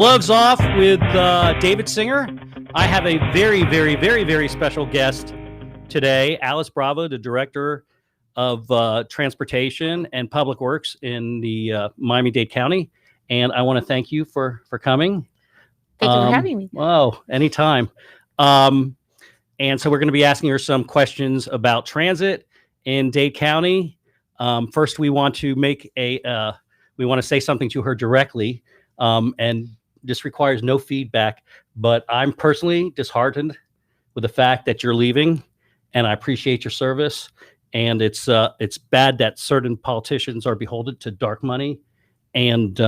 Gloves off with David Singer. I have a very, very, very, very special guest today, Alice Bravo, the Director of Transportation and Public Works in the Miami-Dade County. And I want to thank you for coming. Thank you for having me. Oh, anytime. And so we're going to be asking her some questions about transit in Dade County. First, we want to say something to her directly, and this requires no feedback, but I'm personally disheartened with the fact that you're leaving, and I appreciate your service. And it's bad that certain politicians are beholden to dark money and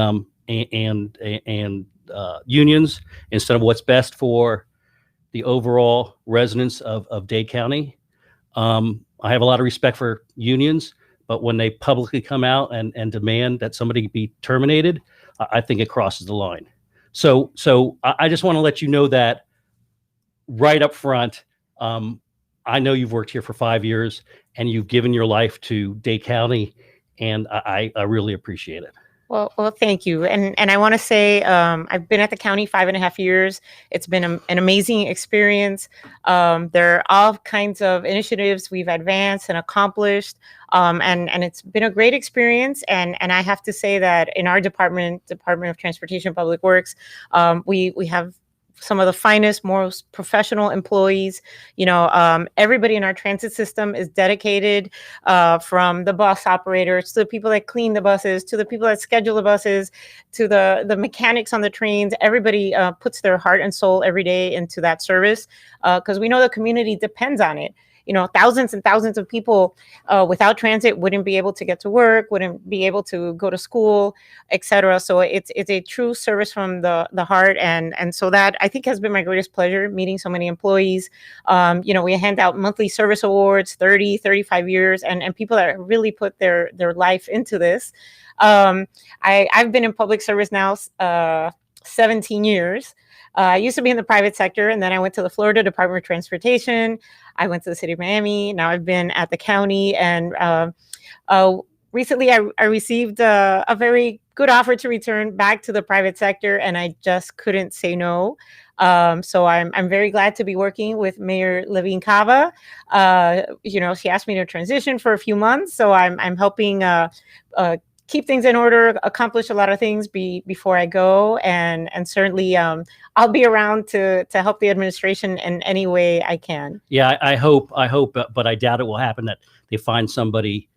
unions instead of what's best for the overall residents of Dade County. I have a lot of respect for unions, but when they publicly come out and demand that somebody be terminated, I think it crosses the line. So I just want to let you know that right up front. I know you've worked here for 5 years and you've given your life to Dade County, and I really appreciate it. Well, thank you. And I want to say I've been at the county 5.5 years. It's been an amazing experience. There are all kinds of initiatives we've advanced and accomplished. And it's been a great experience. And I have to say that in our Department of Transportation and Public Works, we have some of the finest, most professional employees. Everybody in our transit system is dedicated, from the bus operators to the people that clean the buses, to the people that schedule the buses, to the mechanics on the trains. Everybody puts their heart and soul every day into that service, because we know the community depends on it. Thousands and thousands of people without transit wouldn't be able to get to work, wouldn't be able to go to school, etc. So it's a true service from the heart. And so that, I think, has been my greatest pleasure, meeting so many employees. We hand out monthly service awards, 30, 35 years, and people that really put their life into this. I've been in public service now 17 years. I used to be in the private sector, and then I went to the Florida Department of Transportation. I went to the city of Miami. Now I've been at the county, and recently I received a very good offer to return back to the private sector, and I just couldn't say no. So I'm very glad to be working with Mayor Levine Cava. She asked me to transition for a few months, so I'm helping keep things in order, accomplish a lot of things before I go, and certainly I'll be around to help the administration in any way I can. Yeah, I hope, but I doubt it will happen that they find somebody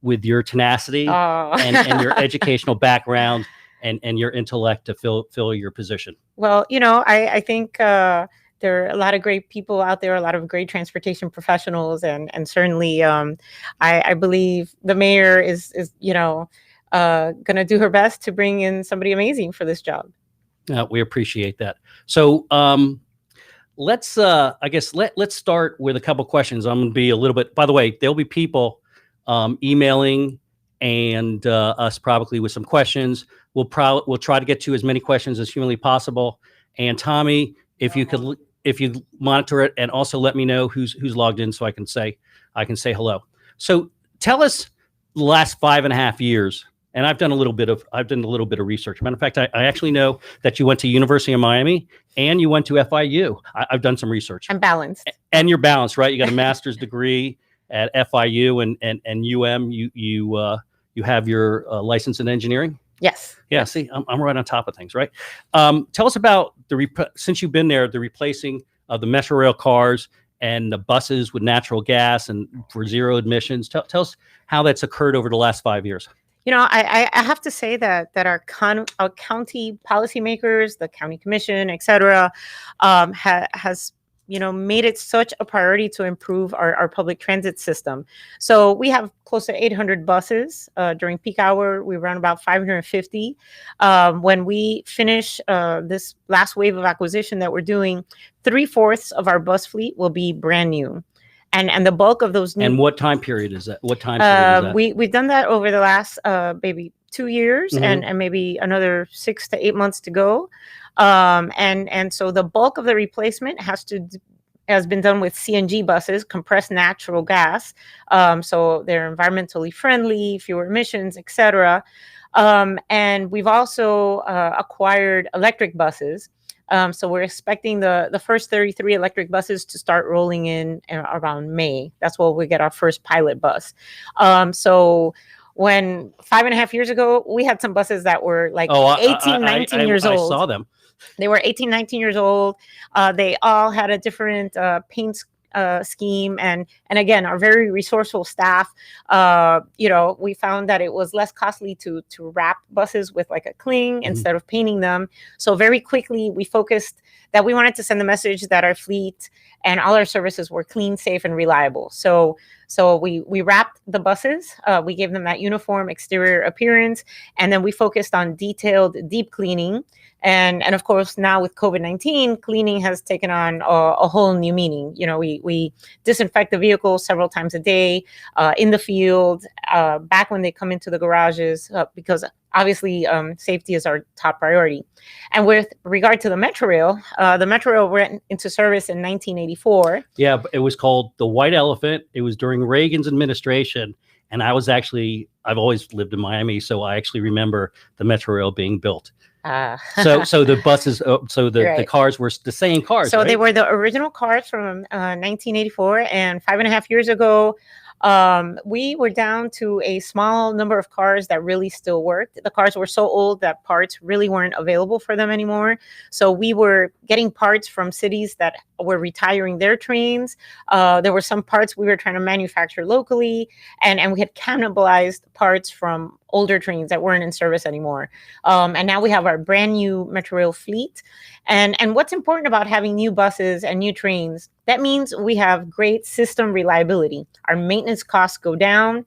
with your tenacity and your educational background and your intellect to fill your position. Well, I think there are a lot of great people out there, a lot of great transportation professionals, and certainly I believe the mayor is going to do her best to bring in somebody amazing for this job. We appreciate that. So let's start with a couple questions. I'm going to be a little bit, by the way, there'll be people emailing and us probably with some questions. We'll try to get to as many questions as humanly possible. And Tommy, if you monitor it and also let me know who's logged in so I can say hello. So tell us the last 5.5 years. And I've done a little bit of research. Matter of fact, I actually know that you went to University of Miami and you went to FIU. I've done some research. I'm balanced. And you're balanced, right? You got a master's degree at FIU and UM. You have your license in engineering. Yes. Yeah. See, I'm right on top of things, right? Tell us about since you've been there, the replacing of the Metro Rail cars and the buses with natural gas and for zero emissions. Tell us how that's occurred over the last 5 years. I have to say that our county policymakers, the county commission, et cetera, has made it such a priority to improve our public transit system. So we have close to 800 buses. During peak hour, we run about 550. When we finish this last wave of acquisition that we're doing, 3/4 of our bus fleet will be brand new. And the bulk of those new. And what time period is that? We've done that over the last maybe 2 years, mm-hmm. and maybe another 6 to 8 months to go. And so the bulk of the replacement has been done with CNG buses, compressed natural gas. So they're environmentally friendly, fewer emissions, etc. And we've also acquired electric buses. So we're expecting the first 33 electric buses to start rolling in around May. That's when we get our first pilot bus. So when 5.5 years ago, we had some buses that were like 19 years old. I saw them. They were 18, 19 years old. They all had a different paint scheme, and again, our very resourceful staff. We found that it was less costly to wrap buses with like a cling instead of painting them. So very quickly, we focused that we wanted to send the message that our fleet and all our services were clean, safe, and reliable. So we wrapped the buses. We gave them that uniform exterior appearance, and then we focused on detailed deep cleaning. And of course, now with COVID-19, cleaning has taken on a whole new meaning. We disinfect the vehicles several times a day, in the field, back when they come into the garages, because obviously safety is our top priority. And with regard to the Metrorail went into service in 1984. Yeah, it was called the White Elephant. It was during Reagan's administration. And I've always lived in Miami, so I actually remember the Metrorail being built. So the buses, the cars were the same cars. So right? They were the original cars from 1984, and 5.5 years ago, we were down to a small number of cars that really still worked. The cars were so old that parts really weren't available for them anymore. So we were getting parts from cities that were retiring their trains. There were some parts we were trying to manufacture locally, and we had cannibalized parts from older trains that weren't in service anymore. And now we have our brand new Metrorail fleet. And what's important about having new buses and new trains, that means we have great system reliability. Our maintenance costs go down.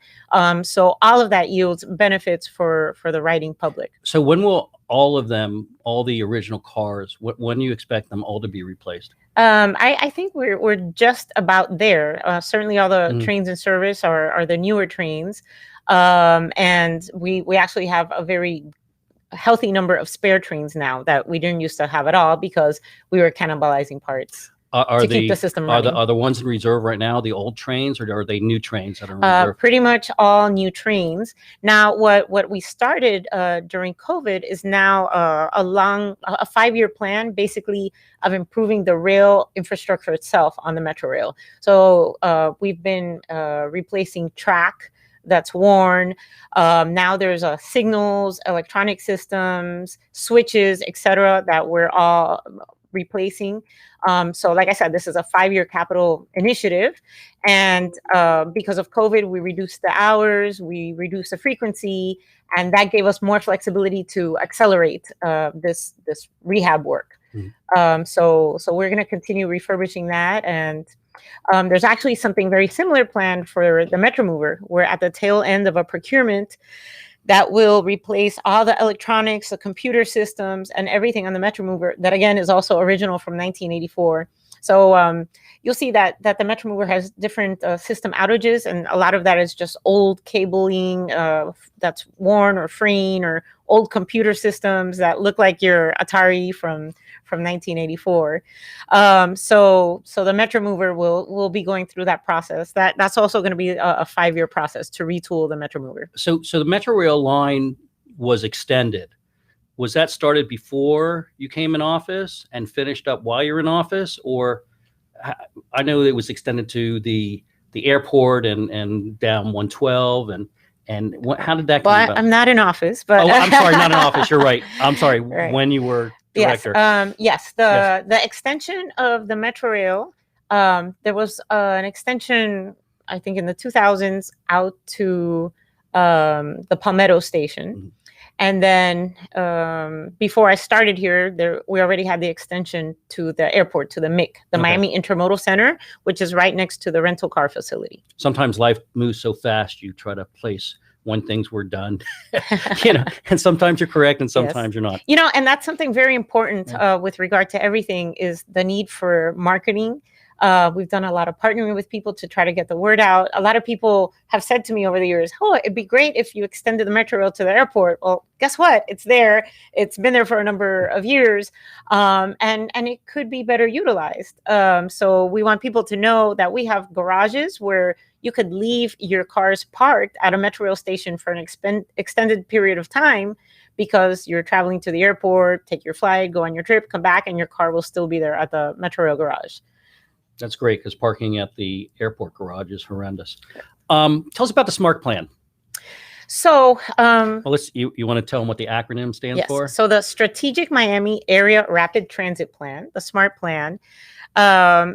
So all of that yields benefits for the riding public. So when will all the original cars, when do you expect them all to be replaced? I think we're just about there. Certainly all the trains in service are the newer trains. And we actually have a very healthy number of spare trains now that we didn't used to have at all because we were cannibalizing parts to keep the system running. Are the ones in reserve right now the old trains, or are they new trains that are in reserve? Pretty much all new trains. Now, what we started during COVID is now a 5-year plan, basically, of improving the rail infrastructure itself on the Metrorail. So we've been replacing track that's worn. Now there's signals, electronic systems, switches, etc., that we're all replacing. So like I said, this is a 5-year capital initiative. And because of COVID, we reduced the hours, we reduced the frequency, and that gave us more flexibility to accelerate this rehab work. So we're going to continue refurbishing that. And there's actually something very similar planned for the Metromover. We're at the tail end of a procurement that will replace all the electronics, the computer systems, and everything on the Metromover that, again, is also original from 1984. So you'll see that the Metromover has different system outages, and a lot of that is just old cabling that's worn or fraying, or old computer systems that look like your Atari from 1984. So the Metromover will be going through that process. That's also going to be a 5-year process to retool the Metromover. So the Metrorail line was extended. Was that started before you came in office and finished up while you're in office? Or I know it was extended to the airport and down 112 and how did that come about? I'm not in office, but I'm sorry, not in office. You're right. I'm sorry. Right. When you were director. Yes. The extension of the Metrorail, there was an extension, I think, in the 2000s out to the Palmetto station. Mm-hmm. And then before I started here, we already had the extension to the airport, to the MIC, the Miami Intermodal Center, which is right next to the rental car facility. Sometimes life moves so fast, you try to place when things were done, and sometimes you're correct and sometimes you're not. And that's something very important with regard to everything, is the need for marketing. We've done a lot of partnering with people to try to get the word out. A lot of people have said to me over the years, oh, it'd be great if you extended the metro rail to the airport. Well, guess what? It's there. It's been there for a number of years, and it could be better utilized. So we want people to know that we have garages where you could leave your cars parked at a metro rail station for an extended period of time, because you're traveling to the airport, take your flight, go on your trip, come back, and your car will still be there at the metro rail garage. That's great, because parking at the airport garage is horrendous. Tell us about the SMART plan. So, well, you want to tell them what the acronym stands for? So the Strategic Miami Area Rapid Transit Plan, the SMART plan,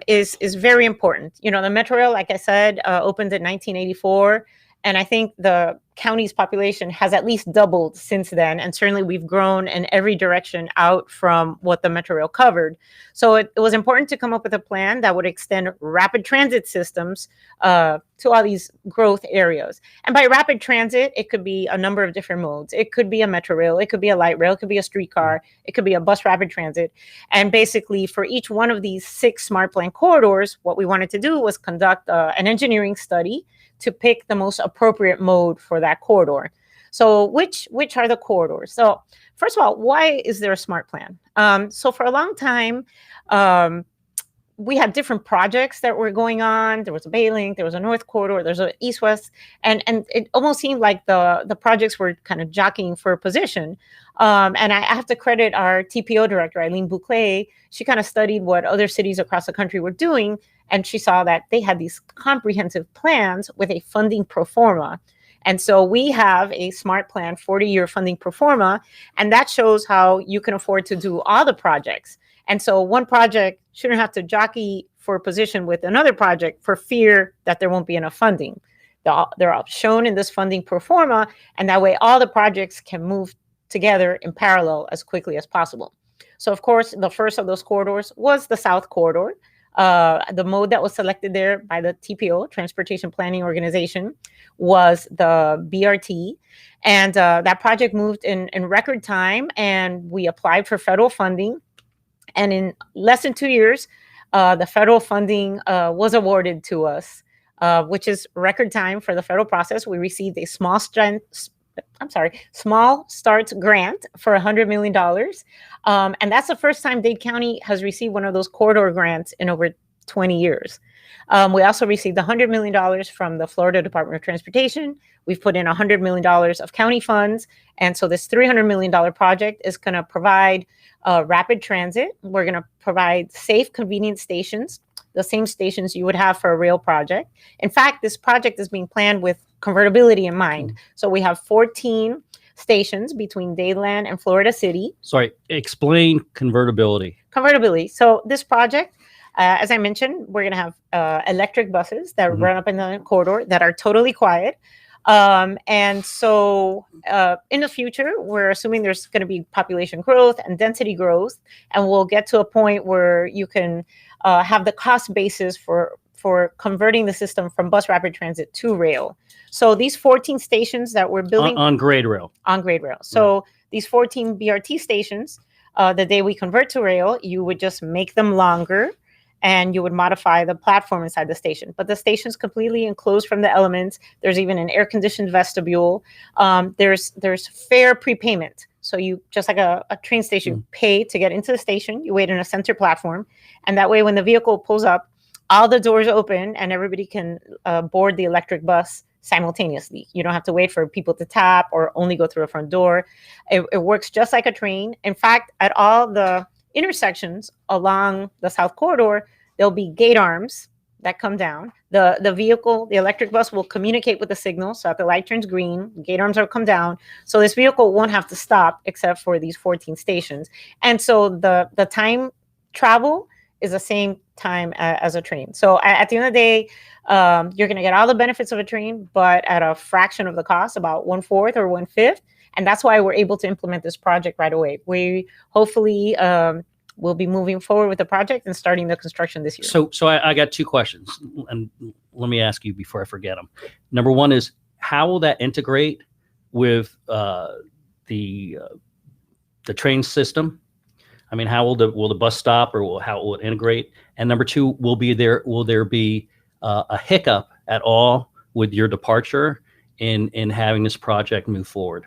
is very important. You know, the metro rail, like I said, opened in 1984. And I think the county's population has at least doubled since then. And certainly we've grown in every direction out from what the metro rail covered. So it was important to come up with a plan that would extend rapid transit systems to all these growth areas. And by rapid transit, it could be a number of different modes. It could be a metro rail, it could be a light rail, it could be a streetcar, it could be a bus rapid transit. And basically for each one of these 6 SMART plan corridors, what we wanted to do was conduct an engineering study to pick the most appropriate mode for that corridor. So which are the corridors? So first of all, why is there a SMART plan? So for a long time, we had different projects that were going on. There was a Bay Link, there was a North Corridor, there's an East-West, and it almost seemed like the projects were kind of jockeying for a position. And I have to credit our TPO director, Eileen Bouclé. She kind of studied what other cities across the country were doing, and she saw that they had these comprehensive plans with a funding pro forma. And so we have a SMART plan, 40-year funding pro forma, and that shows how you can afford to do all the projects. And so one project shouldn't have to jockey for a position with another project for fear that there won't be enough funding. They're all shown in this funding pro forma, and that way all the projects can move together in parallel as quickly as possible. So of course, the first of those corridors was the South Corridor. The mode that was selected there by the TPO, Transportation Planning Organization, was the BRT. And that project moved in record time, and we applied for federal funding. And in less than 2 years, the federal funding was awarded to us, which is record time for the federal process. We received a small starts grant for $100 million. And that's the first time Dade County has received one of those corridor grants in over 20 years. We also received $100 million from the Florida Department of Transportation. We've put in $100 million of county funds. And so this $300 million project is going to provide rapid transit. We're going to provide safe, convenient stations, the same stations you would have for a rail project. In fact, this project is being planned with convertibility in mind. So we have 14 stations between Dadeland and Florida City. Sorry, explain convertibility. Convertibility. So this project, as I mentioned, we're going to have electric buses that run up in the corridor that are totally quiet. And so in the future, we're assuming there's going to be population growth and density growth, and we'll get to a point where you can have the cost basis for converting the system from bus rapid transit to rail. So these 14 stations that we're building on grade rail. On grade rail. So these 14 BRT stations, the day we convert to rail, you would just make them longer, and you would modify the platform inside the station. But the station's completely enclosed from the elements. There's even an air-conditioned vestibule. There's fare prepayment. So you, just like a train station, pay to get into the station. You wait in a center platform. And that way, when the vehicle pulls up, all the doors open and everybody can board the electric bus simultaneously. You don't have to wait for people to tap or only go through a front door. It works just like a train. In fact, at all the intersections along the South Corridor, there'll be gate arms that come down. The vehicle, the electric bus, will communicate with the signal. So if the light turns green, gate arms will come down. So this vehicle won't have to stop except for these 14 stations. And so the time travel is the same time as a train. So at the end of the day, you're going to get all the benefits of a train, but at a fraction of the cost, about 1/4 or 1/5. And that's why we're able to implement this project right away. We hopefully will be moving forward with the project and starting the construction this year. So I got 2 questions, and let me ask you before I forget them. Number one is, how will that integrate with the train system? I mean, how will the bus stop, or how will it integrate? And number two, will there be a hiccup at all with your departure in having this project move forward?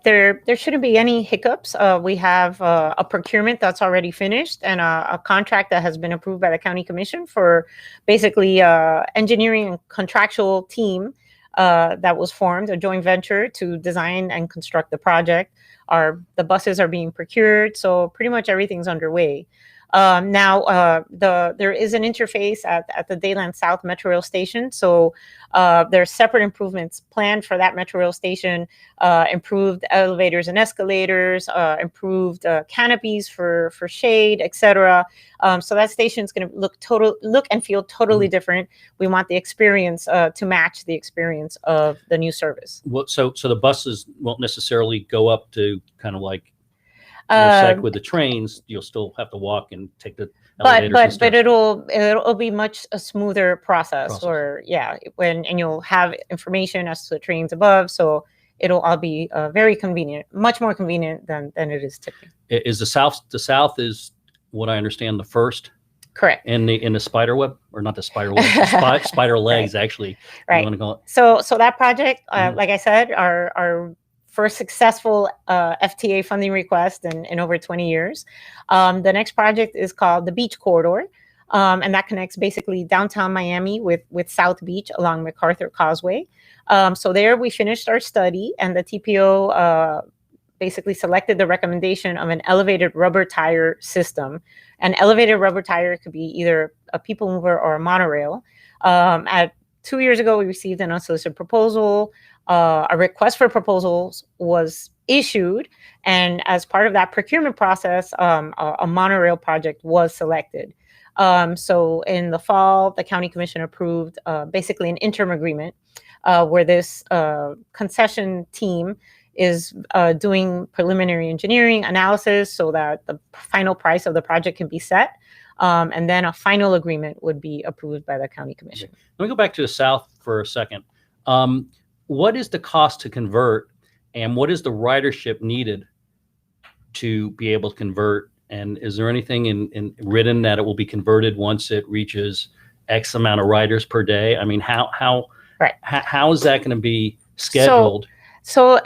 There shouldn't be any hiccups. We have a procurement that's already finished and a contract that has been approved by the county commission for basically engineering and contractual team that was formed, a joint venture to design and construct the project. The buses are being procured, so pretty much everything's underway. Now, there is an interface at the Dayland South Metro Rail station. So there's separate improvements planned for that Metro Rail station, improved elevators and escalators, improved canopies for shade, etc. So that station is going to look and feel totally different. We want the experience to match the experience of the new service. Well, so the buses won't necessarily go up to kind of like, like with the trains, you'll still have to walk and take the elevators. But it'll be much a smoother process. Or and you'll have information as to the trains above, so it'll all be very convenient, much more convenient than it is today. Is the south is what I understand the first? Correct. In the spider web, or not the spider web, spider legs, right. Actually. Right. So that project, like I said, our first successful FTA funding request in over 20 years. The next project is called the Beach Corridor, and that connects basically downtown Miami with South Beach along MacArthur Causeway. So there we finished our study, and the TPO basically selected the recommendation of an elevated rubber tire system. An elevated rubber tire could be either a people mover or a monorail. 2 years ago, we received an unsolicited proposal. A request for proposals was issued, and as part of that procurement process, a monorail project was selected. So in the fall, the county commission approved basically an interim agreement where this concession team is doing preliminary engineering analysis so that the final price of the project can be set. And then a final agreement would be approved by the county commission. Let me go back to the south for a second. What is the cost to convert, and what is the ridership needed to be able to convert? And is there anything in written that it will be converted once it reaches X amount of riders per day? I mean, how is that going to be scheduled? So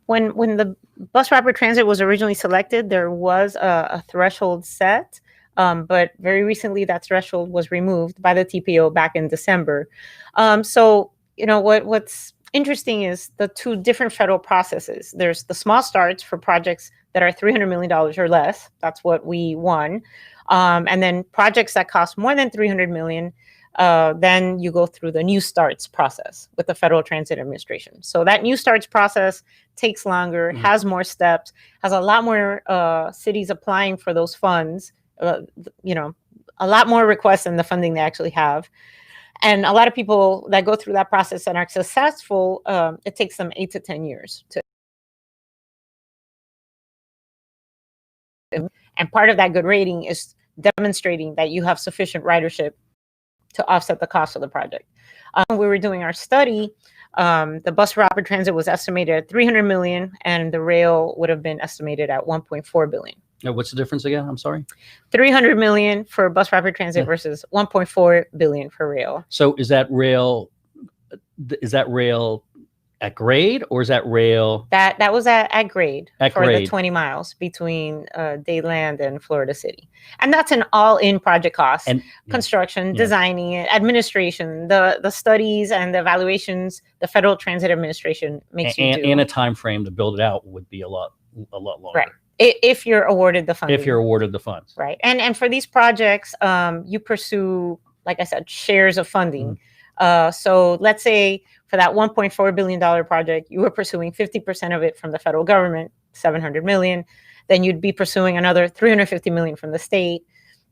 when the bus rapid transit was originally selected, there was a threshold set. But very recently, that threshold was removed by the TPO back in December. So, what's interesting is the two different federal processes. There's the small starts for projects that are $300 million or less. That's what we won. And then projects that cost more than $300 million, then you go through the new starts process with the Federal Transit Administration. So that new starts process takes longer, has more steps, has a lot more cities applying for those funds. A lot more requests than the funding they actually have. And a lot of people that go through that process and are successful, it takes them 8 to 10 years to. And part of that good rating is demonstrating that you have sufficient ridership to offset the cost of the project. When we were doing our study, the bus rapid transit was estimated at $300 million, and the rail would have been estimated at $1.4 billion. What's the difference again? I'm sorry. $300 million for bus rapid transit versus $1.4 billion for rail. So is that rail at grade, or is that rail? That was at grade for grade. The 20 miles between Dayland and Florida City. And that's an all-in project cost. And construction, designing it, administration, the studies and the evaluations the Federal Transit Administration makes you do. And a time frame to build it out would be a lot longer. Right. If you're awarded the funding. If you're awarded the funds. Right. And for these projects, you pursue, like I said, shares of funding. So let's say for that $1.4 billion project, you were pursuing 50% of it from the federal government, $700 million. Then you'd be pursuing another $350 million from the state.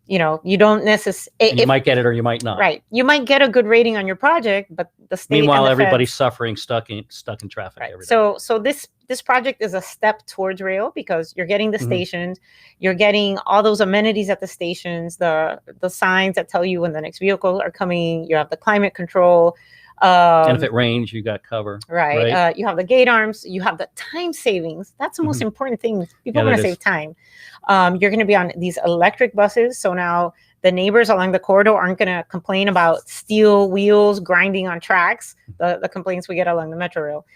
You don't necessarily. You might get it or you might not. Right. You might get a good rating on your project, but the state. Meanwhile, everybody's suffering, stuck in traffic. Right. Every day. So this project is a step towards rail because you're getting the stations, you're getting all those amenities at the stations, the signs that tell you when the next vehicles are coming. You have the climate control. And if it rains, you got cover. Right. You have the gate arms. You have the time savings. That's the most important thing. People want to save time. You're going to be on these electric buses. So now the neighbors along the corridor aren't going to complain about steel wheels grinding on tracks, the complaints we get along the Metro Rail.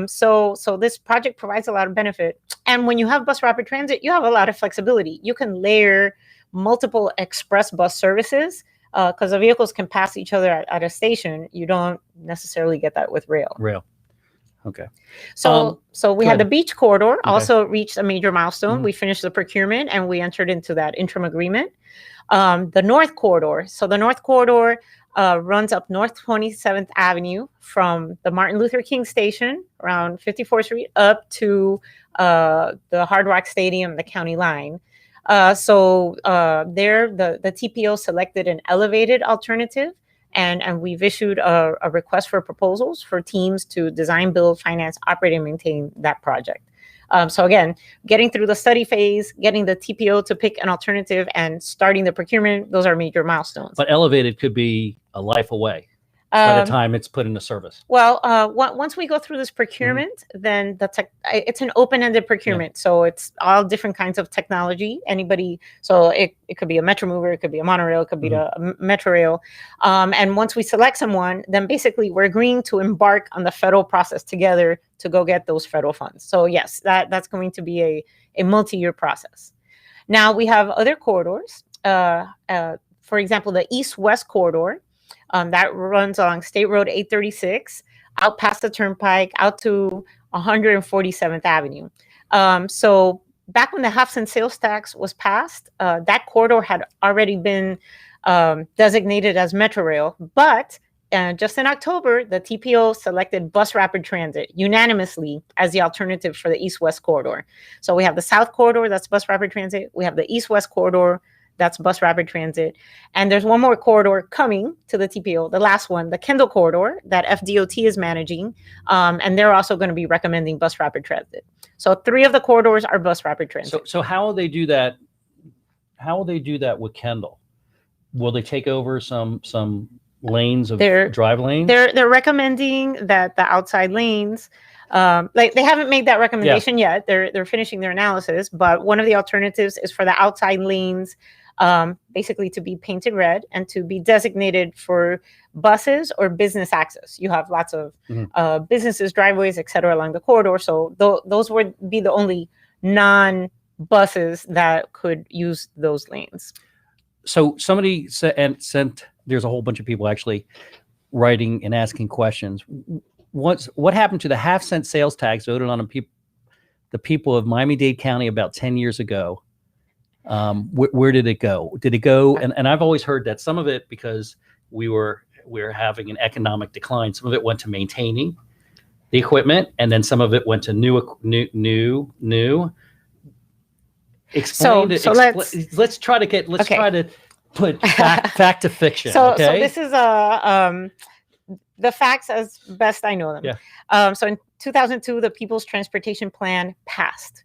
So this project provides a lot of benefit. And when you have bus rapid transit, you have a lot of flexibility. You can layer multiple express bus services because the vehicles can pass each other at a station. You don't necessarily get that with rail. Okay. So we had the beach corridor also reached a major milestone. We finished the procurement and we entered into that interim agreement. The North Corridor. So the North Corridor runs up North 27th Avenue from the Martin Luther King Station around 54th Street up to the Hard Rock Stadium, the county line. There, the TPO selected an elevated alternative, and we've issued a request for proposals for teams to design, build, finance, operate, and maintain that project. So again, getting through the study phase, getting the TPO to pick an alternative, and starting the procurement, those are major milestones. But elevated could be a life away by the time it's put into service. Well, once we go through this procurement, then it's an open-ended procurement. So it's all different kinds of technology. So it could be a Metro Mover, it could be a monorail, it could be the Metro Rail. And once we select someone, then basically we're agreeing to embark on the federal process together to go get those federal funds. So yes, that's going to be a multi-year process. Now we have other corridors. For example, the East-West corridor. That runs along State Road 836, out past the Turnpike, out to 147th Avenue. So back when the half-cent sales tax was passed, that corridor had already been designated as Metro Rail. But just in October, the TPO selected bus rapid transit unanimously as the alternative for the East-West corridor. So we have the South corridor, that's bus rapid transit. We have the East-West corridor, that's bus rapid transit. And there's one more corridor coming to the TPO, the last one, the Kendall corridor that FDOT is managing. And they're also going to be recommending bus rapid transit. So 3 of the corridors are bus rapid transit. So how will they do that? How will they do that with Kendall? Will they take over some lanes of drive lanes? They're recommending that the outside lanes, like they haven't made that recommendation yet. They're finishing their analysis, but one of the alternatives is for the outside lanes basically to be painted red and to be designated for buses or business access. You have lots of businesses, driveways, et cetera, along the corridor. So those would be the only non-buses that could use those lanes. So somebody sent, there's a whole bunch of people actually writing and asking questions. What happened to the half-cent sales tax voted on the people of Miami-Dade County about 10 years ago? Where did it go? Did it go? And I've always heard that some of it, because we're having an economic decline, some of it went to maintaining the equipment, and then some of it went to new. Explain. So let's try to put fact to fiction. So this is the facts as best I know them. Yeah. So in 2002, the People's Transportation Plan passed.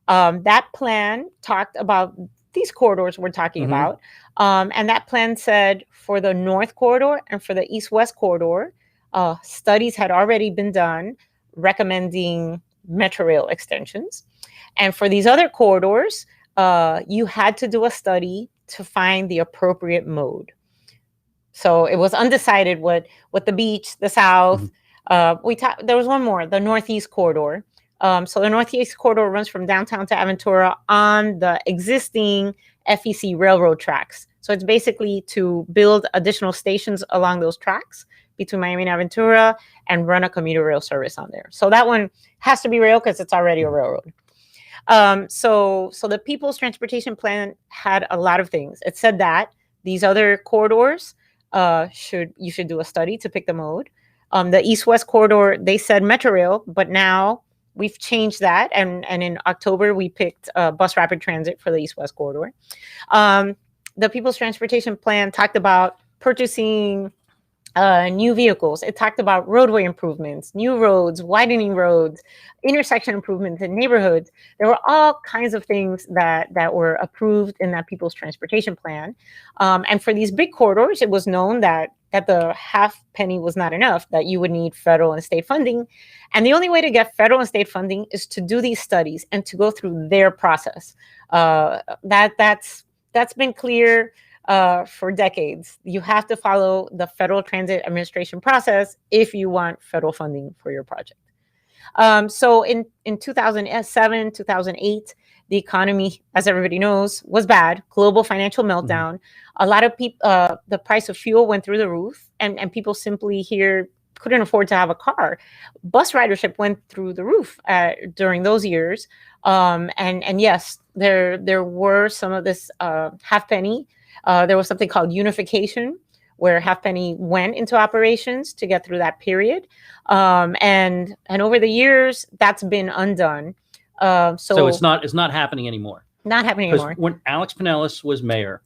That plan talked about these corridors we're talking about. And that plan said for the North Corridor and for the East-West Corridor, studies had already been done recommending Metro Rail extensions. And for these other corridors, you had to do a study to find the appropriate mode. So it was undecided what the beach, the South, there was one more, the Northeast Corridor. So the Northeast Corridor runs from downtown to Aventura on the existing FEC railroad tracks. So it's basically to build additional stations along those tracks between Miami and Aventura and run a commuter rail service on there. So that one has to be rail because it's already a railroad. So the People's Transportation Plan had a lot of things. It said that these other corridors you should do a study to pick the mode. The East-West Corridor, they said Metro Rail, but now we've changed that. And in October, we picked bus rapid transit for the East-West Corridor. The People's Transportation Plan talked about purchasing new vehicles. It talked about roadway improvements, new roads, widening roads, intersection improvements in neighborhoods. There were all kinds of things that were approved in that People's Transportation Plan. And for these big corridors, it was known that that the half penny was not enough, that you would need federal and state funding. And the only way to get federal and state funding is to do these studies and to go through their process. That's been clear for decades. You have to follow the Federal Transit Administration process if you want federal funding for your project. So in 2007, 2008, the economy, as everybody knows, was bad. Global financial meltdown. A lot of people, the price of fuel went through the roof, and people simply here couldn't afford to have a car. Bus ridership went through the roof during those years. And yes, there were some of this half penny. There was something called unification, where half penny went into operations to get through that period. And over the years, that's been undone. So it's not happening anymore. Not happening anymore. When Alex Pinellas was mayor,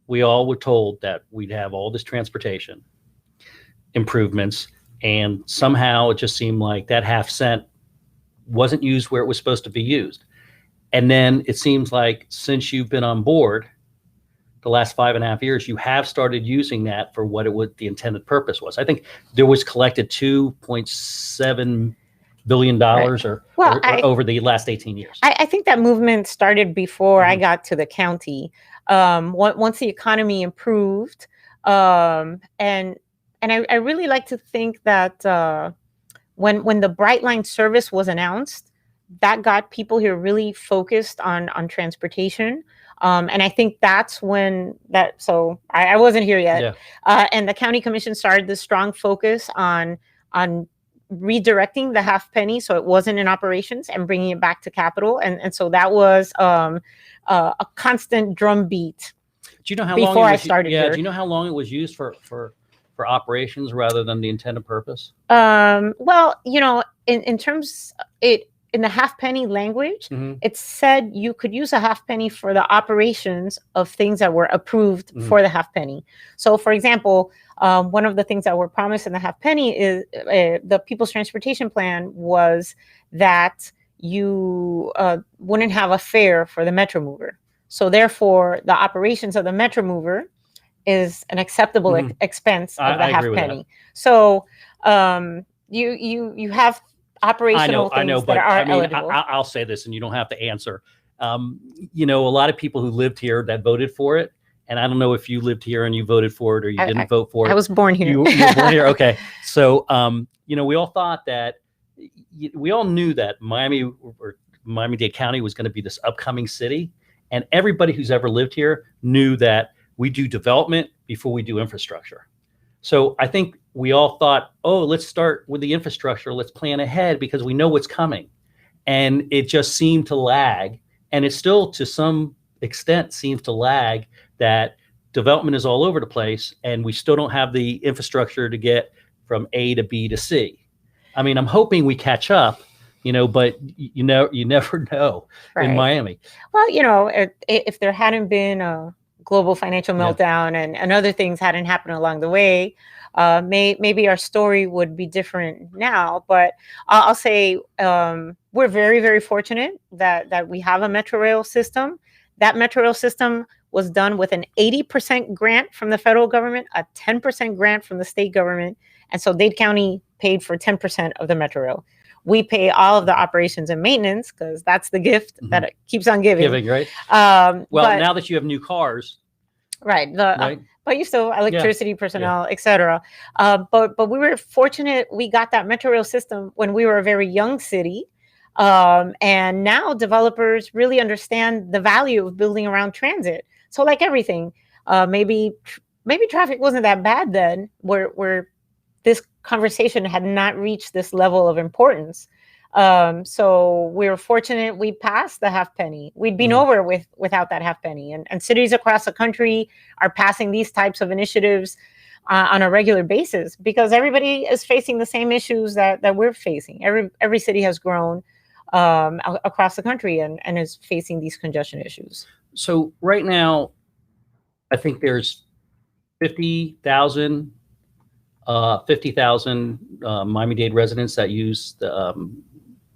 we all were told that we'd have all this transportation improvements, and somehow it just seemed like that half cent wasn't used where it was supposed to be used. And then it seems like since you've been on board the last 5.5 years, you have started using that for what the intended purpose was. I think there was collected $2.7 billion Right. or Well, over the last 18 years. I think that movement started before I got to the county. Once the economy improved, and I really like to think that when the Bright Line service was announced, that got people here really focused on transportation. And I think that's when that. So I wasn't here yet, and the county commission started this strong focus on redirecting the half penny so it wasn't in operations and bringing it back to capital. And so that was a constant drumbeat. Do you know how before long I started here? Do you know how long it was used for operations rather than the intended purpose? Well, in terms in the half penny language, it said you could use a half penny for the operations of things that were approved for the half penny. So, for example, one of the things that were promised in the half penny is the People's Transportation Plan was that you wouldn't have a fare for the Metro Mover. So, therefore, the operations of the Metro Mover is an acceptable expense of the half penny. So, you have operational things that are eligible. I'll say this, and you don't have to answer. A lot of people who lived here that voted for it, and I don't know if you lived here and you voted for it or you didn't vote for it. I was born here. You were born here, okay. So, we all thought that, we all knew that Miami-Dade County was going to be this upcoming city, and everybody who's ever lived here knew that we do development before we do infrastructure. So I think we all thought, oh, let's start with the infrastructure. Let's plan ahead because we know what's coming. And it just seemed to lag. And it still, to some extent, seems to lag, that development is all over the place and we still don't have the infrastructure to get from A to B to C. I mean, I'm hoping we catch up, but you never know in Miami. Well, if there hadn't been a global financial meltdown and other things hadn't happened along the way, maybe our story would be different now. But I'll say we're very, very fortunate that we have a Metro Rail system. That Metro Rail system was done with an 80% grant from the federal government, a 10% grant from the state government. And so Dade County paid for 10% of the Metro Rail. We pay all of the operations and maintenance because that's the gift that it keeps on giving. Right. Now that you have new cars. Right. But you still electricity, personnel, etc. But we were fortunate we got that Metro Rail system when we were a very young city. And now developers really understand the value of building around transit. So like everything, maybe traffic wasn't that bad then, where this conversation had not reached this level of importance. So we were fortunate we passed the half penny. We'd been over without that half penny. And cities across the country are passing these types of initiatives on a regular basis because everybody is facing the same issues that we're facing. Every city has grown across the country and is facing these congestion issues. So right now, I think there's 50,000 Miami-Dade residents that use the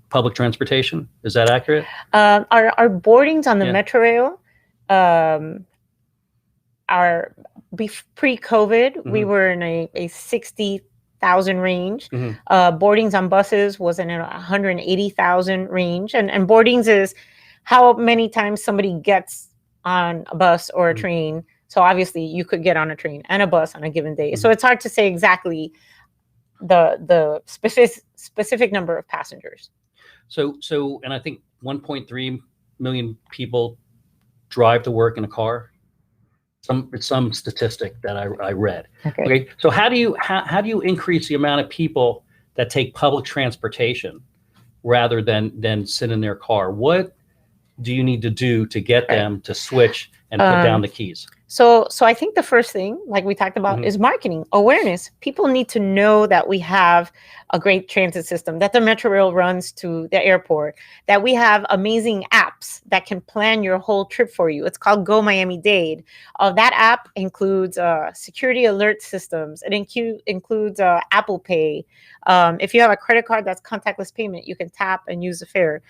public transportation. Is that accurate? Our boardings on the Metro Rail, our pre-COVID, we were in a 60,000 range. Boardings on buses was in a 180,000 range. And boardings is how many times somebody gets on a bus or a train. So obviously you could get on a train and a bus on a given day. So it's hard to say exactly the specific number of passengers. So, and I think 1.3 million people drive to work in a car. Some statistic that I read. Okay. So how do you increase the amount of people that take public transportation rather than sit in their car? What do you need to do to get them to switch and put down the keys? So I think the first thing, like we talked about, is marketing awareness. People need to know that we have a great transit system, that the Metro Rail runs to the airport, that we have amazing apps that can plan your whole trip for you. It's called Go Miami-Dade. That app includes security alert systems. It includes Apple Pay. If you have a credit card that's contactless payment, you can tap and use the fare.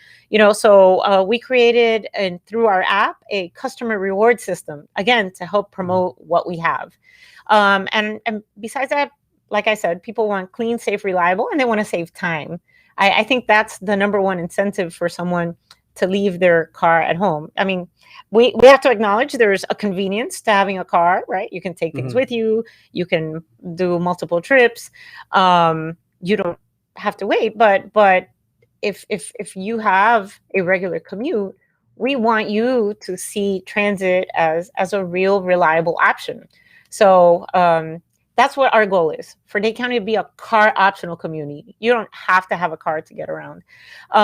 So we created, and through our app, a customer reward system, again, to help promote what we have. And besides that, like I said, people want clean, safe, reliable, and they want to save time. I think that's the number one incentive for someone to leave their car at home. I mean, we have to acknowledge there's a convenience to having a car, right? You can take things with you. You can do multiple trips. You don't have to wait. But if you have a regular commute, we want you to see transit as a real reliable option. So that's what our goal is, for Dade County to be a car optional community. You don't have to have a car to get around.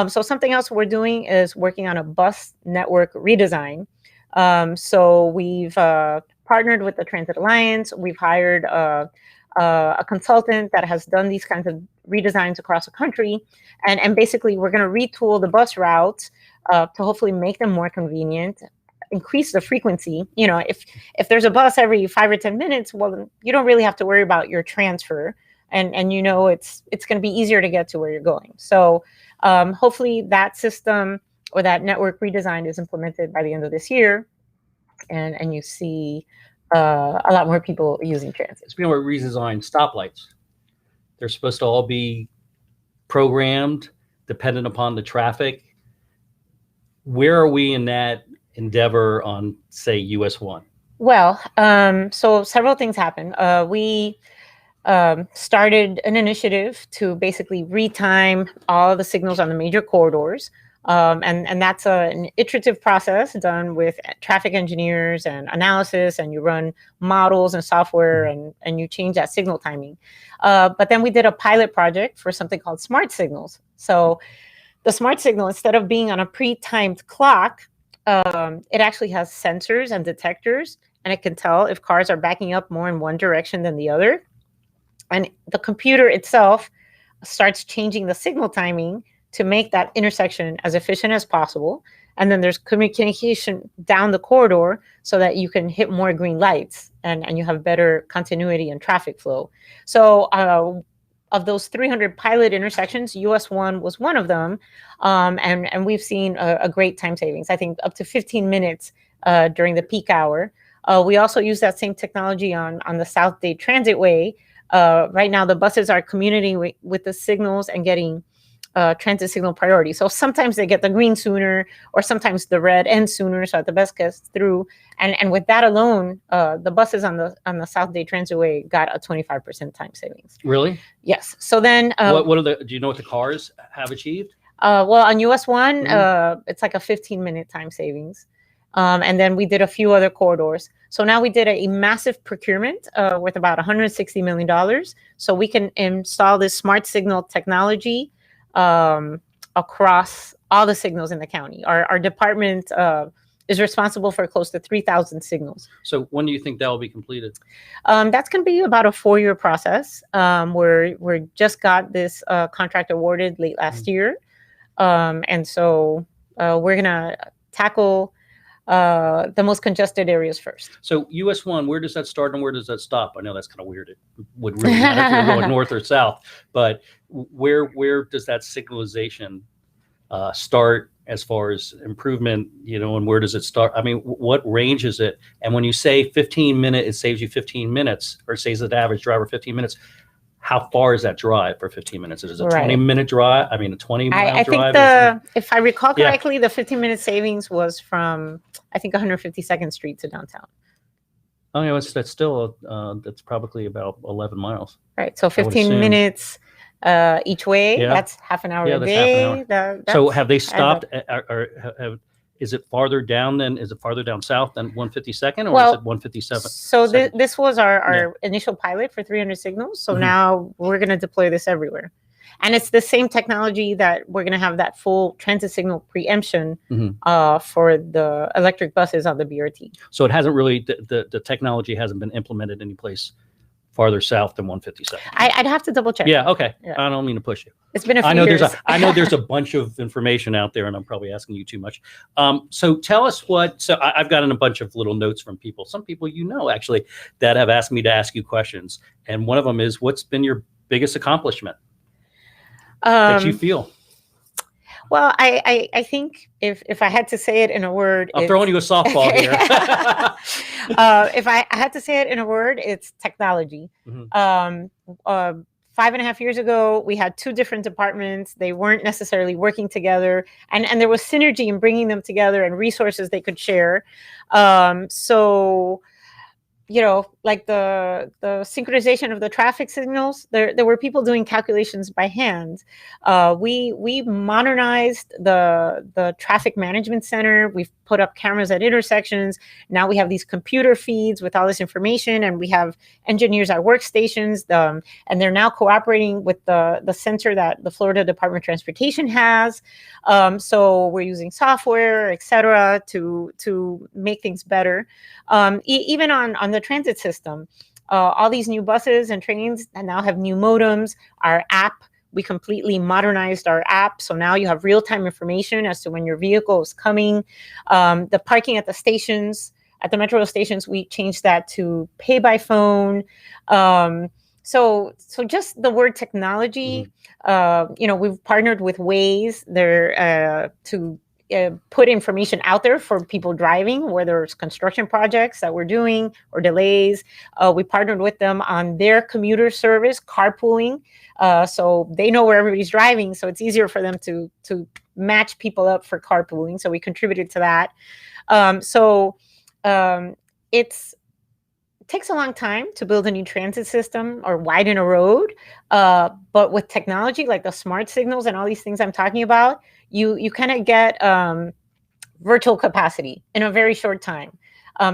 So something else we're doing is working on a bus network redesign. So we've partnered with the Transit Alliance. We've hired a consultant that has done these kinds of redesigns across the country. And basically, we're going to retool the bus routes to hopefully make them more convenient, increase the frequency. If there's a bus every 5 or 10 minutes, well, you don't really have to worry about your transfer. And it's going to be easier to get to where you're going. So hopefully that system or that network redesign is implemented by the end of this year. And you see a lot more people using transit. Speaking of redesign, stoplights, they're supposed to all be programmed dependent upon the traffic. Where are we in that endeavor on, say, US 1? Well, so several things happened. We started an initiative to basically retime all the signals on the major corridors. And that's an iterative process done with traffic engineers and analysis, and you run models and software and you change that signal timing. But then we did a pilot project for something called smart signals. So the smart signal, instead of being on a pre-timed clock, it actually has sensors and detectors, and it can tell if cars are backing up more in one direction than the other. And the computer itself starts changing the signal timing to make that intersection as efficient as possible. And then there's communication down the corridor so that you can hit more green lights and you have better continuity and traffic flow. So of those 300 pilot intersections, US 1 was one of them. And we've seen a great time savings, I think up to 15 minutes during the peak hour. We also use that same technology on the South Dade Transitway. Right now, the buses are communicating with the signals and getting transit signal priority. So sometimes they get the green sooner, or sometimes the red ends sooner, so that the bus gets through. And with that alone, the buses on the South Dade Transitway got a 25% time savings. Really? Yes. So then, do you know what the cars have achieved? Well, on US 1, it's like a 15-minute time savings. And then we did a few other corridors. So now we did a massive procurement with about $160 million. So we can install this smart signal technology across all the signals in the county. Our department is responsible for close to 3,000 signals. So when do you think that will be completed? That's going to be about a 4-year process. We're just got this contract awarded late last year. And so we're going to tackle the most congested areas first. So US 1, where does that start and where does that stop? I know that's kind of weird. It would really matter if you're going north or south, but where does that signalization start as far as improvement, and where does it start? I mean, what range is it? And when you say 15 minutes, it saves you 15 minutes, or saves the average driver 15 minutes. How far is that drive for 15 minutes? Is it a 20-minute drive? I mean, a 20-mile drive? I think if I recall correctly, the 15-minute savings was from, I think, 152nd Street to downtown. Oh, yeah, that's still, that's probably about 11 miles. Right. So 15 minutes each way. Yeah. That's half an hour a day. Half an hour. So have they stopped? Is it farther down south than 152nd, or is it 157? So this was our initial pilot for 300 signals. So now we're going to deploy this everywhere. And it's the same technology that we're going to have that full transit signal preemption for the electric buses on the BRT. So it hasn't really, the technology hasn't been implemented any place farther south than 157. I'd have to double check. Yeah, okay. Yeah. I don't mean to push you. It's been a few years. I know there's a bunch of information out there, and I'm probably asking you too much. So tell us I've gotten a bunch of little notes from people, some people actually, that have asked me to ask you questions. And one of them is, what's been your biggest accomplishment that you feel? Well, I think if I had to say it in a word, I'm throwing you a softball here. If I had to say it in a word, it's technology. 5.5 years ago, we had two different departments. They weren't necessarily working together, and there was synergy in bringing them together and resources they could share. So, like the synchronization of the traffic signals, there were people doing calculations by hand. We modernized the traffic management center. We've put up cameras at intersections. Now we have these computer feeds with all this information, and we have engineers at workstations, and they're now cooperating with the center that the Florida Department of Transportation has. So we're using software, et cetera, to make things better. Even on the transit system, all these new buses and trains now have new modems. Our app, we completely modernized our app. So now you have real-time information as to when your vehicle is coming. The parking at the stations, at the metro stations, we changed that to pay by phone. So just the word technology, we've partnered with Waze there to put information out there for people driving, where there's construction projects that we're doing or delays. We partnered with them on their commuter service, carpooling. So they know where everybody's driving. So it's easier for them to match people up for carpooling. So we contributed to that. It takes a long time to build a new transit system or widen a road. But with technology like the smart signals and all these things I'm talking about, you kind of get virtual capacity in a very short time.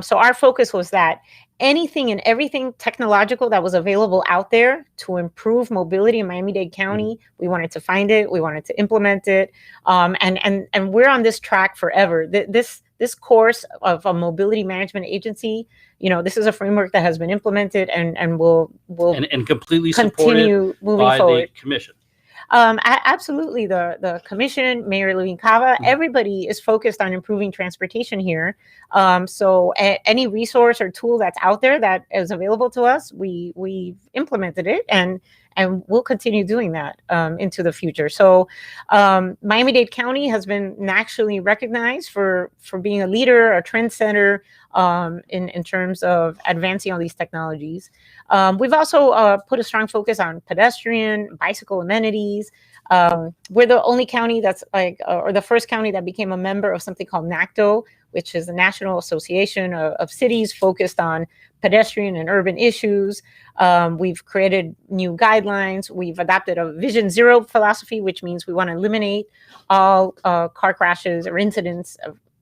So our focus was that anything and everything technological that was available out there to improve mobility in Miami-Dade County, we wanted to find it, we wanted to implement it, and we're on this track forever. This course of a mobility management agency, this is a framework that has been implemented and will completely continue moving by forward. The commission. Absolutely. The commission, Mayor Levine Cava, everybody is focused on improving transportation here. So any resource or tool that's out there that is available to us, we've implemented it and we'll continue doing that into the future. So Miami-Dade County has been nationally recognized for being a leader, a trendsetter in terms of advancing all these technologies. We've also put a strong focus on pedestrian, bicycle amenities. We're the only county that's or the first county that became a member of something called NACTO, which is the National Association of Cities focused on pedestrian and urban issues. We've created new guidelines. We've adopted a Vision Zero philosophy, which means we want to eliminate all car crashes or incidents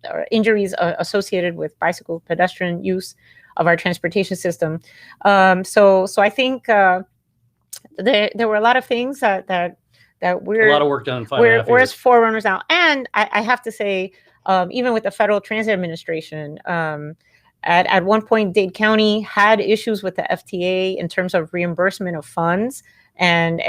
or injuries associated with bicycle pedestrian use of our transportation system. So I think there were a lot of things that we're a lot of work done in 5.5 years. We're as forerunners now, and I have to say, even with the Federal Transit Administration, at one point, Dade County had issues with the FTA in terms of reimbursement of funds, and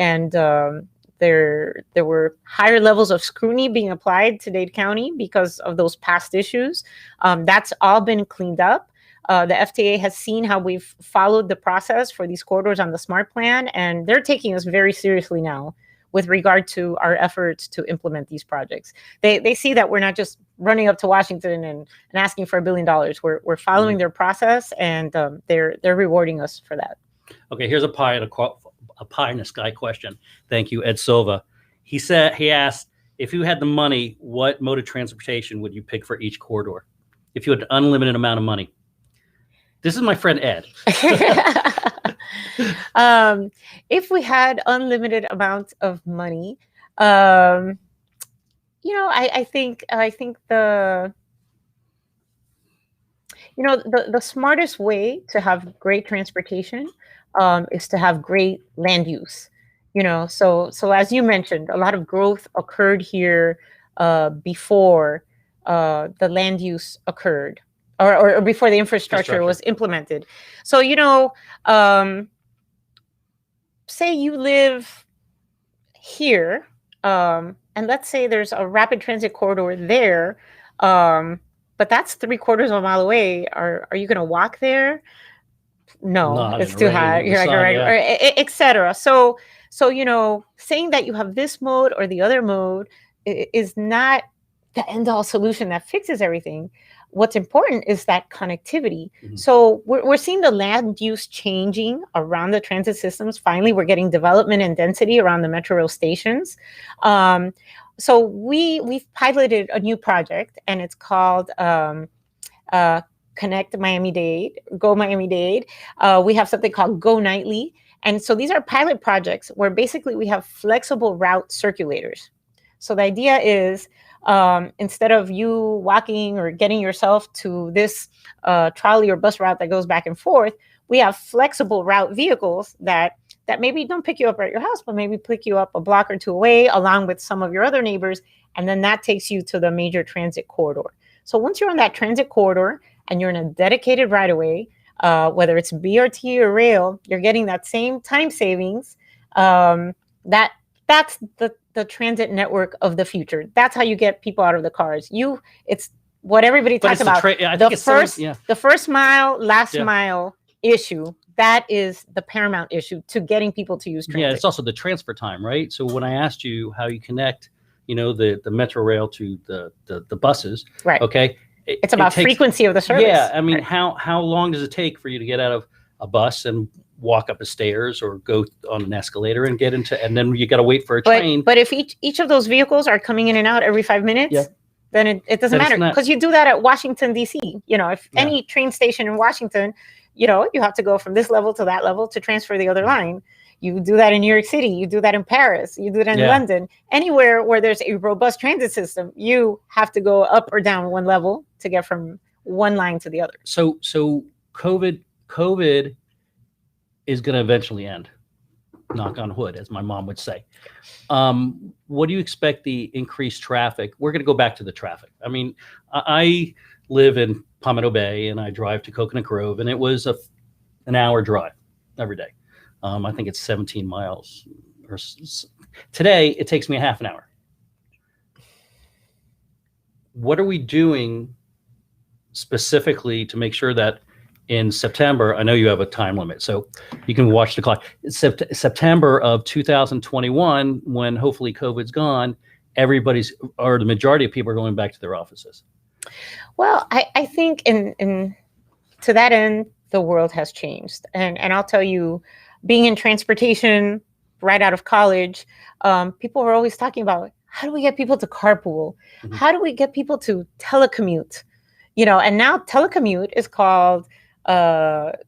there were higher levels of scrutiny being applied to Dade County because of those past issues. That's all been cleaned up. The FTA has seen how we've followed the process for these corridors on the SMART plan, and they're taking us very seriously now. with regard to our efforts to implement these projects. They see that we're not just running up to Washington and asking for $1 billion. We're following their process, and they're rewarding us for that. Okay, here's a pie in the sky question. Thank you, Ed Silva. He asked, if you had the money, what mode of transportation would you pick for each corridor? If you had an unlimited amount of money. This is my friend Ed. If we had unlimited amount of money, I think the smartest way to have great transportation is to have great land use. So as you mentioned, a lot of growth occurred here before the land use occurred, or before the infrastructure was implemented. So say you live here, and let's say there's a rapid transit corridor there, but that's 3/4 of a mile away. Are you going to walk there? No, it's too hot. You're like, etc. So saying that you have this mode or the other mode is not the end-all solution that fixes everything. What's important is that connectivity. Mm-hmm. So we're seeing the land use changing around the transit systems. Finally, we're getting development and density around the metro rail stations. So we've piloted a new project, and it's called Connect Miami-Dade, Go Miami-Dade. We have something called Go Nightly. And so these are pilot projects where basically we have flexible route circulators. So the idea is, instead of you walking or getting yourself to this trolley or bus route that goes back and forth, we have flexible route vehicles that maybe don't pick you up at your house, but maybe pick you up a block or two away, along with some of your other neighbors. And then that takes you to the major transit corridor. So once you're on that transit corridor and you're in a dedicated right-of-way, whether it's BRT or rail, you're getting that same time savings. That's the transit network of the future. That's how you get people out of the cars. It's what everybody talks about. The first mile, last mile issue. That is the paramount issue to getting people to use transit. Yeah, it's also the transfer time, right? So when I asked you how you connect, the metro rail to the buses, right? Okay. It's about frequency of the service. Yeah, I mean, right. How long does it take for you to get out of a bus and walk up the stairs or go on an escalator and get into, and then you got to wait for a train? But if each of those vehicles are coming in and out every 5 minutes, then it doesn't matter, because you do that at Washington, D.C. If any train station in Washington, you have to go from this level to that level to transfer the other line. You do that in New York City. You do that in Paris. You do it in London. Anywhere where there's a robust transit system, you have to go up or down one level to get from one line to the other. So COVID is going to eventually end. Knock on wood, as my mom would say. What do you expect the increased traffic? We're going to go back to the traffic. I mean, I live in Palmetto Bay and I drive to Coconut Grove, and it was an hour drive every day. I think it's 17 miles. Today, it takes me a half an hour. What are we doing specifically to make sure that in September, I know you have a time limit, so you can watch the clock. September of 2021, when hopefully COVID's gone, the majority of people are going back to their offices. Well, I think in to that end, the world has changed. And I'll tell you, being in transportation right out of college, people were always talking about, how do we get people to carpool? Mm-hmm. How do we get people to telecommute? And now telecommute is called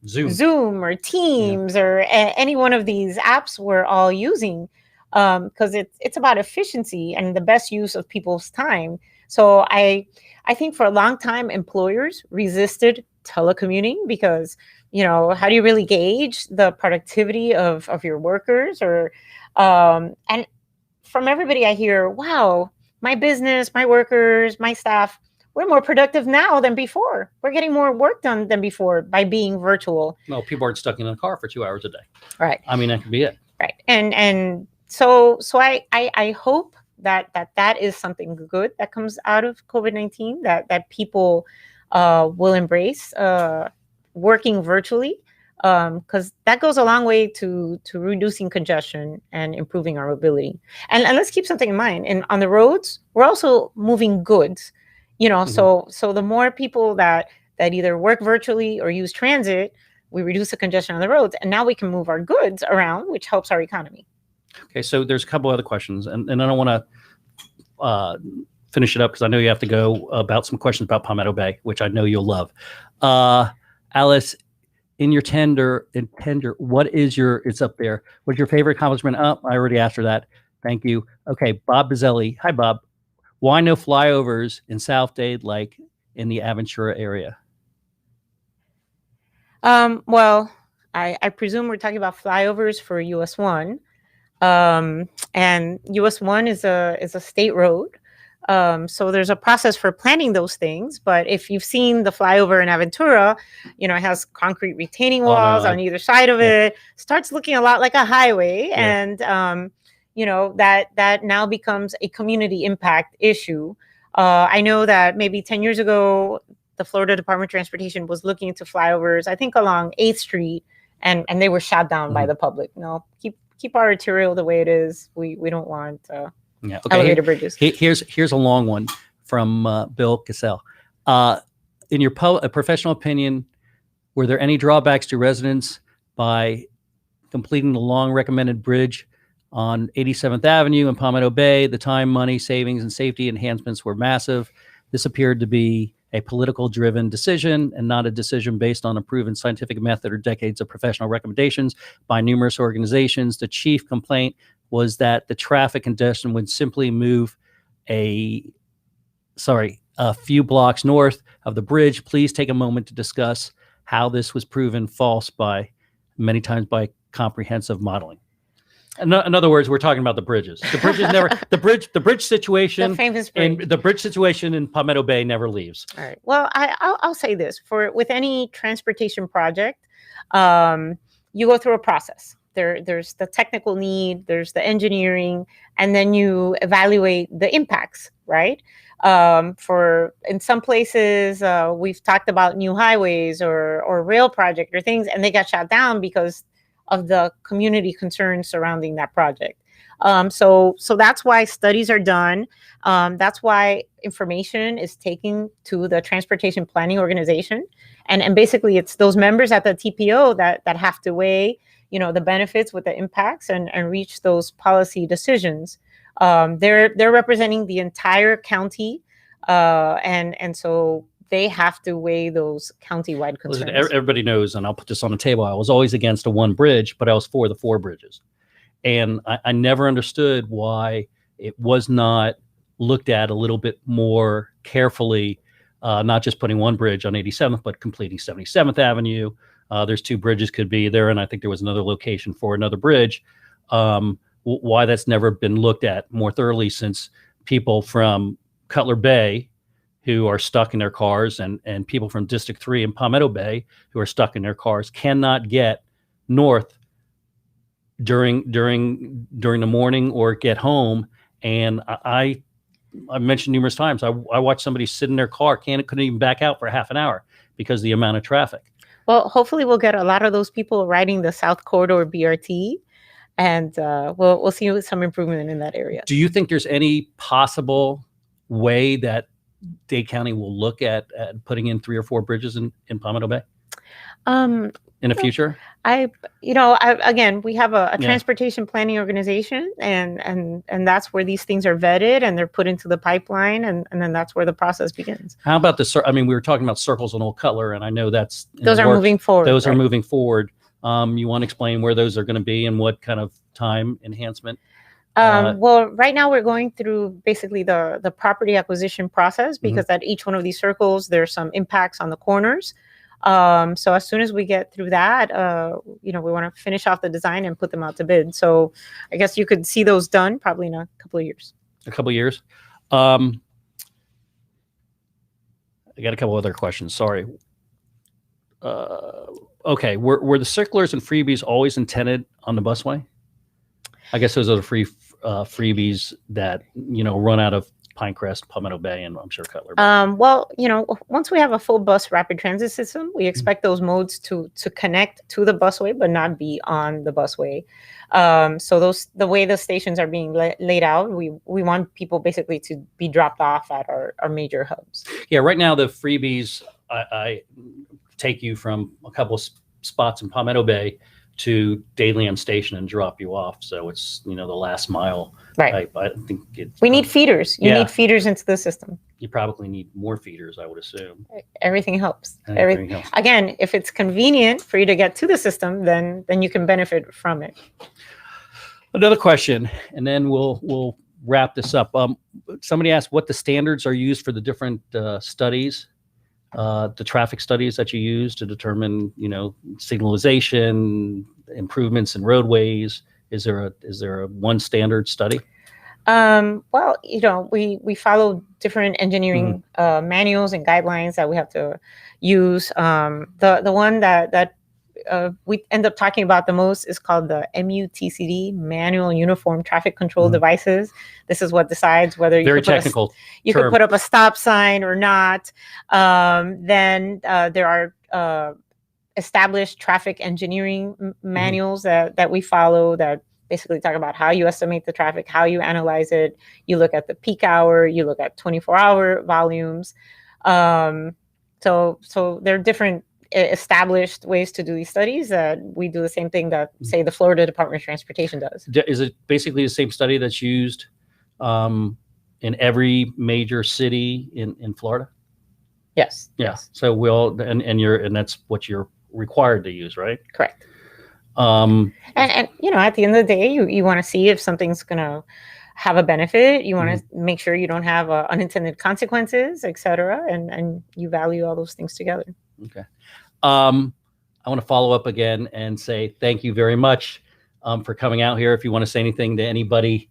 Zoom or Teams or any one of these apps we're all using, because it's about efficiency and the best use of people's time. So I think for a long time, employers resisted telecommuting because, how do you really gauge the productivity of your workers? And from everybody I hear, wow, my business, my workers, my staff, we're more productive now than before. We're getting more work done than before by being virtual. No, people aren't stuck in a car for 2 hours a day. Right. I mean, that could be it. Right. And so I hope that is something good that comes out of COVID-19, that people will embrace working virtually. because that goes a long way to reducing congestion and improving our mobility. And let's keep something in mind. And on the roads, we're also moving goods. So the more people that either work virtually or use transit, we reduce the congestion on the roads, and now we can move our goods around, which helps our economy. Okay, so there's a couple other questions, and I don't want to finish it up because I know you have to go about some questions about Palmetto Bay, which I know you'll love. Alice, in your tender, what is it's up there. What's your favorite accomplishment? Oh, I already asked her that. Thank you. Okay, Bob Bazzelli. Hi, Bob. Why no flyovers in South Dade like in the Aventura area? Well, I presume we're talking about flyovers for US 1. And US 1 is a state road. So there's a process for planning those things. But if you've seen the flyover in Aventura, it has concrete retaining walls on either side of it. Starts looking a lot like a highway. And, that now becomes a community impact issue. I know that maybe 10 years ago, the Florida Department of Transportation was looking into flyovers, I think along 8th Street, and they were shot down by the public. No, keep our arterial the way it is. We don't want elevator bridges. Here's a long one from Bill Cassell. In your professional opinion, were there any drawbacks to residents by completing the long recommended bridge on 87th Avenue and Palmetto Bay? The time, money, savings, and safety enhancements were massive. This appeared to be a political-driven decision and not a decision based on a proven scientific method or decades of professional recommendations by numerous organizations. The chief complaint was that the traffic congestion would simply move a few blocks north of the bridge. Please take a moment to discuss how this was proven false many times by comprehensive modeling. In other words, we're talking about the bridges. The bridges never. The bridge situation. The famous bridge. And the bridge situation in Palmetto Bay never leaves. All right. Well, I'll say this: with any transportation project, you go through a process. There's the technical need, there's the engineering, and then you evaluate the impacts. Right. In some places, we've talked about new highways or rail project or things, and they got shot down because of the community concerns surrounding that project. So that's why studies are done. That's why information is taken to the Transportation Planning Organization. And basically it's those members at the TPO that have to weigh, the benefits with the impacts and reach those policy decisions. They're representing the entire county. And so they have to weigh those county-wide concerns. Listen, everybody knows, and I'll put this on the table, I was always against a one bridge, but I was for the 4 bridges. And I never understood why it was not looked at a little bit more carefully, not just putting one bridge on 87th, but completing 77th Avenue. There's 2 bridges could be there, and I think there was another location for another bridge. Why that's never been looked at more thoroughly, since people from Cutler Bay who are stuck in their cars and people from District 3 and Palmetto Bay who are stuck in their cars cannot get north during the morning or get home. And I mentioned numerous times, I watched somebody sit in their car, couldn't even back out for half an hour because of the amount of traffic. Well, hopefully we'll get a lot of those people riding the South Corridor BRT, and we'll see some improvement in that area. Do you think there's any possible way that Dade County will look at putting in 3 or 4 bridges in Palmetto Bay in the future? Again, we have a transportation planning organization, and that's where these things are vetted and they're put into the pipeline, and then that's where the process begins. How about we were talking about circles on Old Cutler, and I know those are moving forward. Those are moving forward. You want to explain where those are going to be and what kind of time enhancement? Well, right now we're going through basically the property acquisition process, because at each one of these circles, there's some impacts on the corners. So as soon as we get through that, we want to finish off the design and put them out to bid. So I guess you could see those done probably in a couple of years. A couple of years. I got a couple other questions. Sorry. Okay. Were the circulars and freebies always intended on the busway? I guess those are the freebies that, run out of Pinecrest, Palmetto Bay, and I'm sure Cutler Bay? Well, once we have a full bus rapid transit system, we expect those modes to connect to the busway, but not be on the busway. So the way the stations are being laid out, we want people basically to be dropped off at our major hubs. Yeah, right now the freebies, I take you from a couple of spots in Palmetto Bay to Dadeland Station and drop you off. So it's, the last mile. Right. I think we need feeders. You need feeders into the system. You probably need more feeders, I would assume. Everything helps. Everything helps. Again, if it's convenient for you to get to the system, then you can benefit from it. Another question, and then we'll wrap this up. Somebody asked what the standards are used for the different studies, the traffic studies that you use to determine, signalization, improvements in roadways. Is there a one standard study? Well, we follow different engineering manuals and guidelines that we have to use. The one that we end up talking about the most is called the MUTCD, Manual Uniform Traffic Control Devices. This is what decides whether you could put up a stop sign or not. Then there are established traffic engineering manuals that we follow that basically talk about how you estimate the traffic, how you analyze it. You look at the peak hour, you look at 24-hour volumes. So there are different established ways to do these studies. We do the same thing that, say, the Florida Department of Transportation does. Is it basically the same study that's used in every major city in Florida? Yes. Yeah. Yes. So and that's what you're required to use, right? Correct. And at the end of the day, you want to see if something's going to have a benefit. You want to make sure you don't have unintended consequences, et cetera, and you value all those things together. Okay. I want to follow up again and say thank you very much for coming out here. If you want to say anything to anybody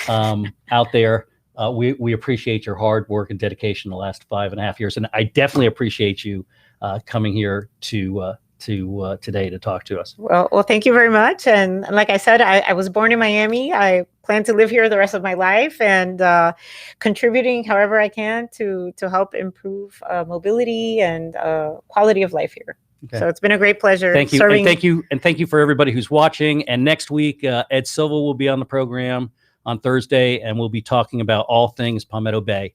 out there, we appreciate your hard work and dedication the last 5.5 years, and I definitely appreciate you coming here to today to talk to us. Well, thank you very much. And like I said, I was born in Miami. I plan to live here the rest of my life, and contributing however I can to help improve mobility and quality of life here. Okay. So it's been a great pleasure. Thank you. And thank you for everybody who's watching. And next week, Ed Silva will be on the program on Thursday, and we'll be talking about all things Palmetto Bay.